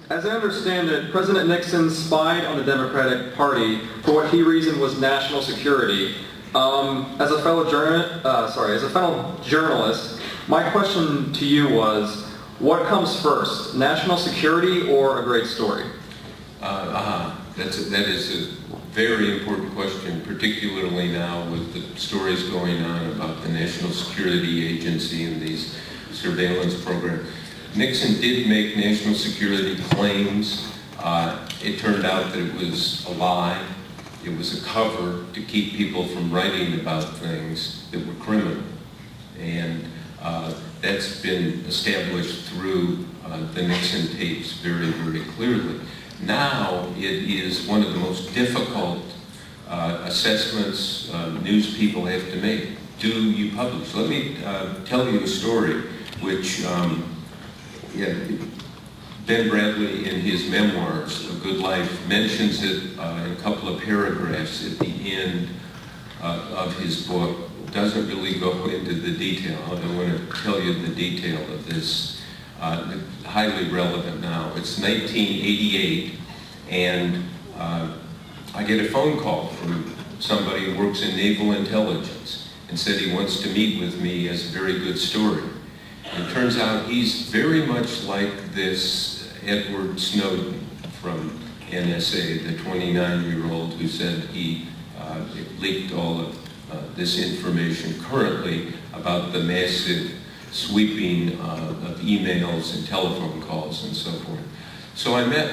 As I understand it, President Nixon spied on the Democratic Party for what he reasoned was national security. As a fellow journalist, my question to you was, what comes first, national security or a great story? That is a very important question, particularly now with the stories going on about the National Security Agency and these surveillance programs. Nixon did make national security claims. It turned out that it was a lie. It was a cover to keep people from writing about things that were criminal. And that's been established through the Nixon tapes very, very clearly. Now it is one of the most difficult assessments news people have to make. Do you publish? Let me tell you a story which Ben Bradley in his memoirs, A Good Life, mentions it in a couple of paragraphs at the end of his book. Doesn't really go into the detail. I want to tell you the detail of this. Highly relevant now. It's 1988, and I get a phone call from somebody who works in naval intelligence and said he wants to meet with me as a very good story. And it turns out he's very much like this Edward Snowden from NSA, the 29-year-old who said he leaked all of this information currently about the massive sweeping of emails and telephone calls and so forth. So I met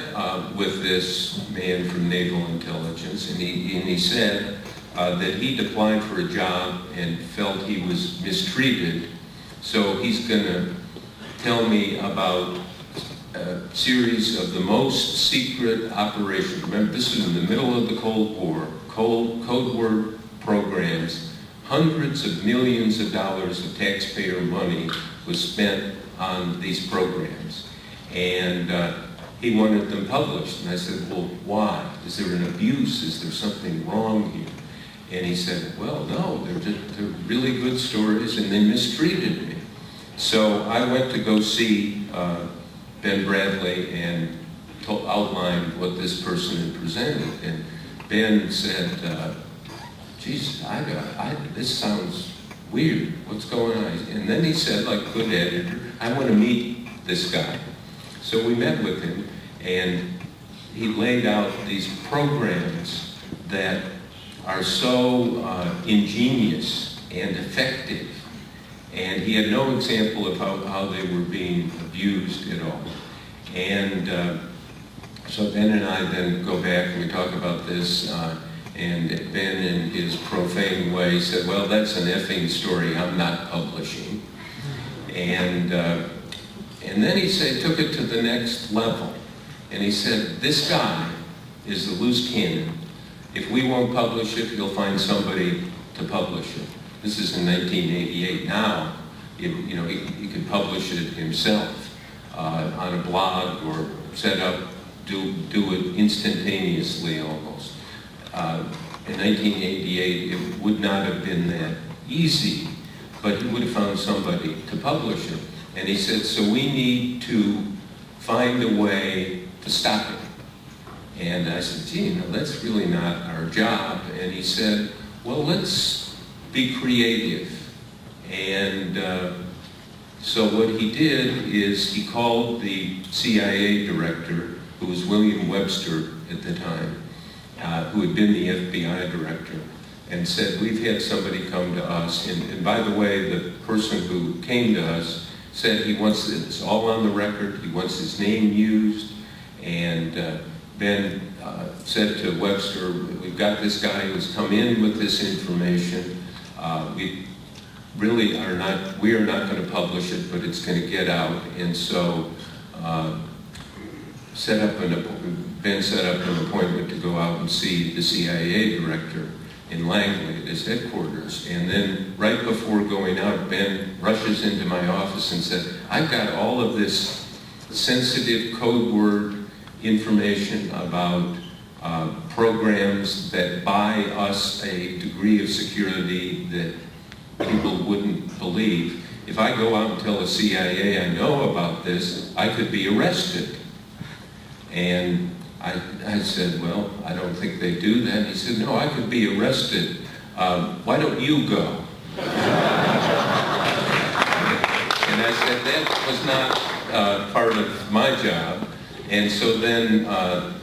with this man from Naval Intelligence, and he said that he'd applied for a job and felt he was mistreated, so he's going to tell me about a series of the most secret operations. Remember, this was in the middle of the Cold War, code word programs. Hundreds of millions of dollars of taxpayer money was spent on these programs. And he wanted them published. And I said, well, why? Is there an abuse? Is there something wrong here? And he said, well, no, they're really good stories and they mistreated me. So I went to go see Ben Bradley and outlined what this person had presented. And Ben said, geez, this sounds weird. What's going on? And then he said, like good editor, I want to meet this guy. So we met with him, and he laid out these programs that are so ingenious and effective. And he had no example of how they were being abused at all. And so Ben and I then go back and we talk about this. And Ben, in his profane way, said, well, that's an effing story I'm not publishing. And then he said, took it to the next level. And he said, this guy is the loose cannon. If we won't publish it, he'll find somebody to publish it. This is in 1988. Now, he could publish it himself on a blog or set up, do it instantaneously almost. In 1988, it would not have been that easy, but he would have found somebody to publish it. And he said, so we need to find a way to stop it. And I said, gee, that's really not our job. And he said, well, let's be creative. And so what he did is he called the CIA director, who was William Webster at the time, who had been the FBI director, and said, we've had somebody come to us, and by the way, the person who came to us said he wants this all on the record, he wants his name used, and Ben said to Webster, we've got this guy who's come in with this information, we are not going to publish it, but it's going to get out, and so Ben set up an appointment to go out and see the CIA director in Langley at his headquarters. And then right before going out, Ben rushes into my office and said, I've got all of this sensitive code word information about programs that buy us a degree of security that people wouldn't believe. If I go out and tell the CIA I know about this, I could be arrested. And I said, well, I don't think they do that. He said, no, I could be arrested. Why don't you go? And I said, that was not part of my job. And so then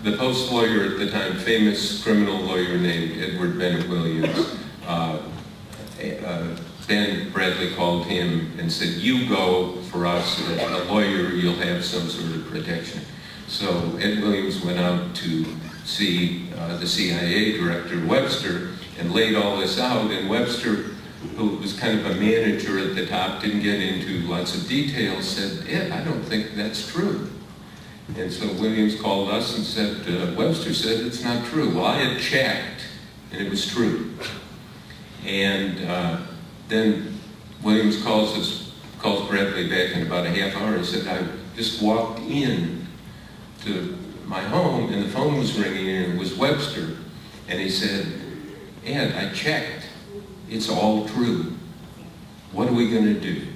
the post lawyer at the time, famous criminal lawyer named Edward Bennett Williams, Ben Bradley called him and said, you go for us, a lawyer, you'll have some sort of protection. So Ed Williams went out to see the CIA director, Webster, and laid all this out, and Webster, who was kind of a manager at the top, didn't get into lots of details, said, Ed, I don't think that's true. And so Williams called us and said, Webster said it's not true. Well, I had checked, and it was true. And then Williams calls Bradley back in about a half hour. He said, I just walked in to my home, and the phone was ringing, and it was Webster. And he said, Ed, I checked. It's all true. What are we going to do?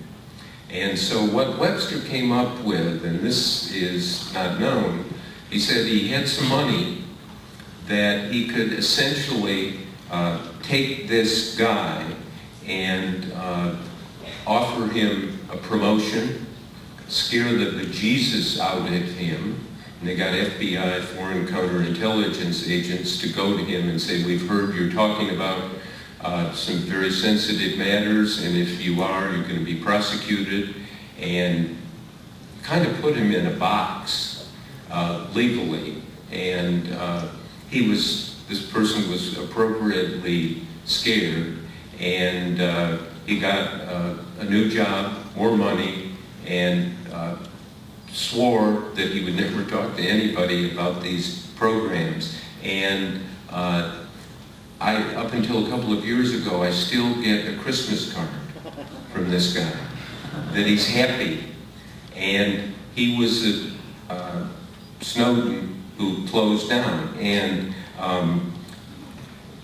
And so what Webster came up with, and this is not known, he said he had some money that he could essentially take this guy and offer him a promotion, scare the bejesus out of him, and they got FBI, foreign counterintelligence agents to go to him and say, we've heard you're talking about some very sensitive matters, and if you are, you're going to be prosecuted, and kind of put him in a box legally. And this person was appropriately scared, and he got a new job, more money, and swore that he would never talk to anybody about these programs. And up until a couple of years ago, I still get a Christmas card from this guy that he's happy. And he was Snowden who closed down. And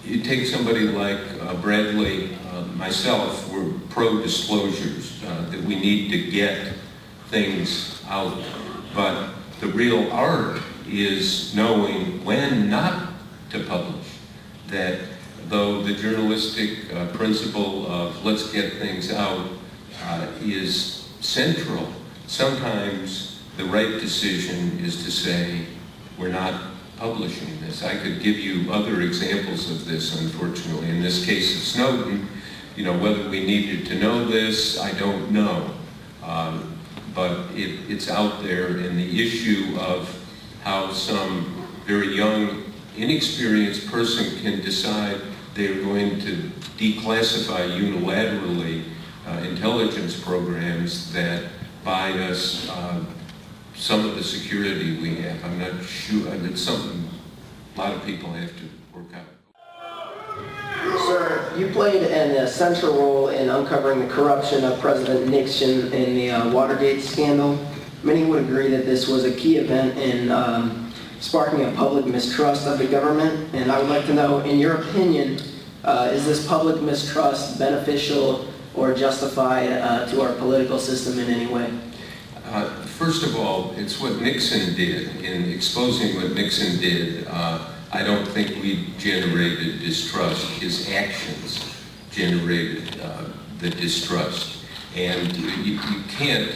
you take somebody like Bradley, myself, we're pro-disclosures, that we need to get things out. But the real art is knowing when not to publish. That though the journalistic principle of let's get things out is central, sometimes the right decision is to say, we're not publishing this. I could give you other examples of this, unfortunately. In this case of Snowden, whether we needed to know this, I don't know. But it's out there, and the issue of how some very young, inexperienced person can decide they're going to declassify unilaterally intelligence programs that buy us some of the security we have. I'm not sure. It's something a lot of people have to work out. Sir, you played an essential role in uncovering the corruption of President Nixon in the Watergate scandal. Many would agree that this was a key event in sparking a public mistrust of the government, and I would like to know, in your opinion, is this public mistrust beneficial or justified to our political system in any way? First of all, it's what Nixon did. In exposing what Nixon did, I don't think we generated distrust. His actions generated the distrust. And you can't,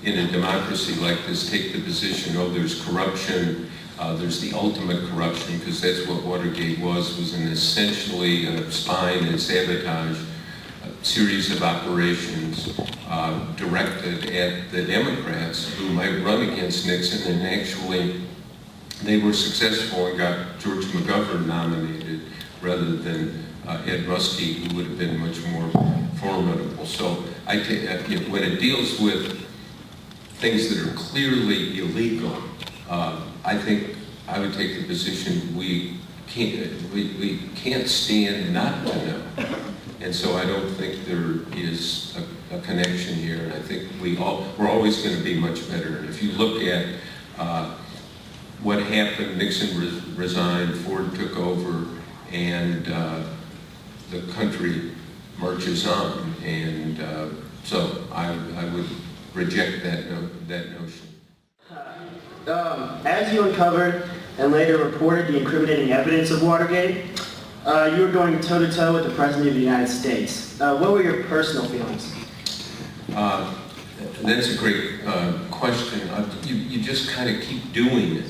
in a democracy like this, take the position, oh, there's corruption, there's the ultimate corruption, because that's what Watergate was an essentially spying and sabotage series of operations directed at the Democrats who might run against Nixon, and actually they were successful and got George McGovern nominated rather than Ed Muskie, who would have been much more formidable. So when it deals with things that are clearly illegal, I think I would take the position we can't stand not to know. And so I don't think there is a connection here. And I think we're always going to be much better. And if you look at what happened, Nixon resigned, Ford took over, and the country marches on. And so I would reject that notion. As you uncovered and later reported the incriminating evidence of Watergate, you were going toe-to-toe with the President of the United States. What were your personal feelings? That's a great question. You just kind of keep doing it.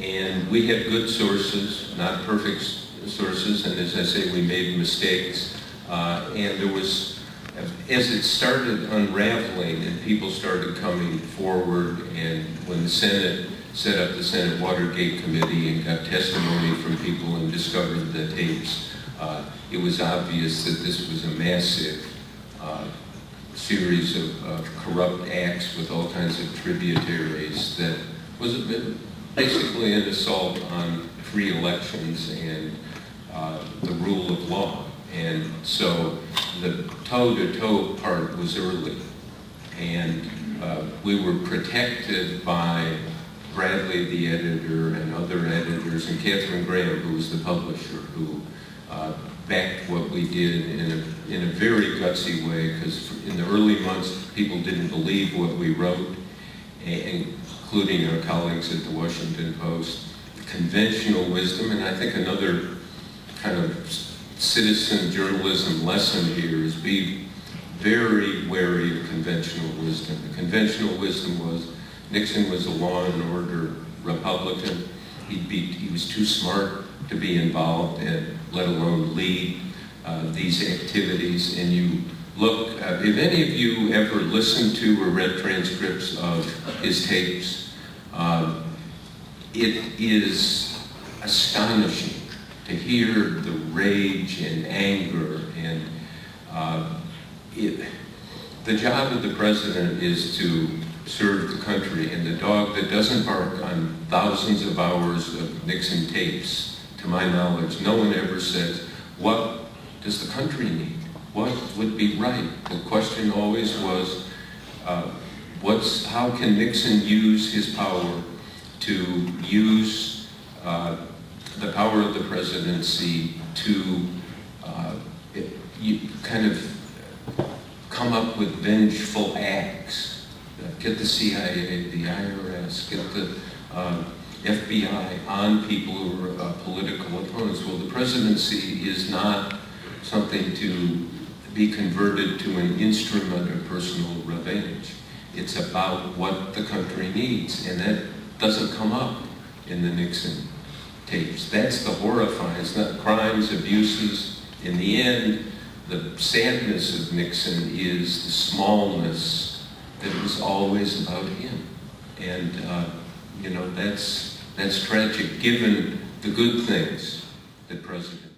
And we had good sources, not perfect sources, and as I say, we made mistakes. And there was, as it started unraveling and people started coming forward, and when the Senate set up the Senate Watergate Committee and got testimony from people and discovered the tapes, it was obvious that this was a massive series of corrupt acts with all kinds of tributaries that was basically an assault on free elections and the rule of law. And so the toe-to-toe part was early. And we were protected by Bradley, the editor, and other editors, and Catherine Graham, who was the publisher, who backed what we did in a very gutsy way, because in the early months, people didn't believe what we wrote, including our colleagues at the Washington Post. Conventional wisdom, and I think another kind of citizen journalism lesson here is be very wary of conventional wisdom. The conventional wisdom was Nixon was a law and order Republican. He was too smart to be involved and let alone lead these activities. And you look, if any of you ever listened to or read transcripts of his tapes, it is astonishing to hear the rage and anger. And the job of the president is to serve the country, and the dog that doesn't bark on thousands of hours of Nixon tapes, to my knowledge, no one ever says, what does the country need? What would be right? The question always was, how can Nixon use his power to use the power of the presidency to kind of come up with vengeful acts? Get the CIA, the IRS, get the FBI on people who are political opponents. Well, the presidency is not something to be converted to an instrument of personal revenge. It's about what the country needs, and that doesn't come up in the Nixon tapes. That's the horrifying. It's not crimes, abuses. In the end, the sadness of Nixon is the smallness that was always about him. And, that's tragic given the good things that President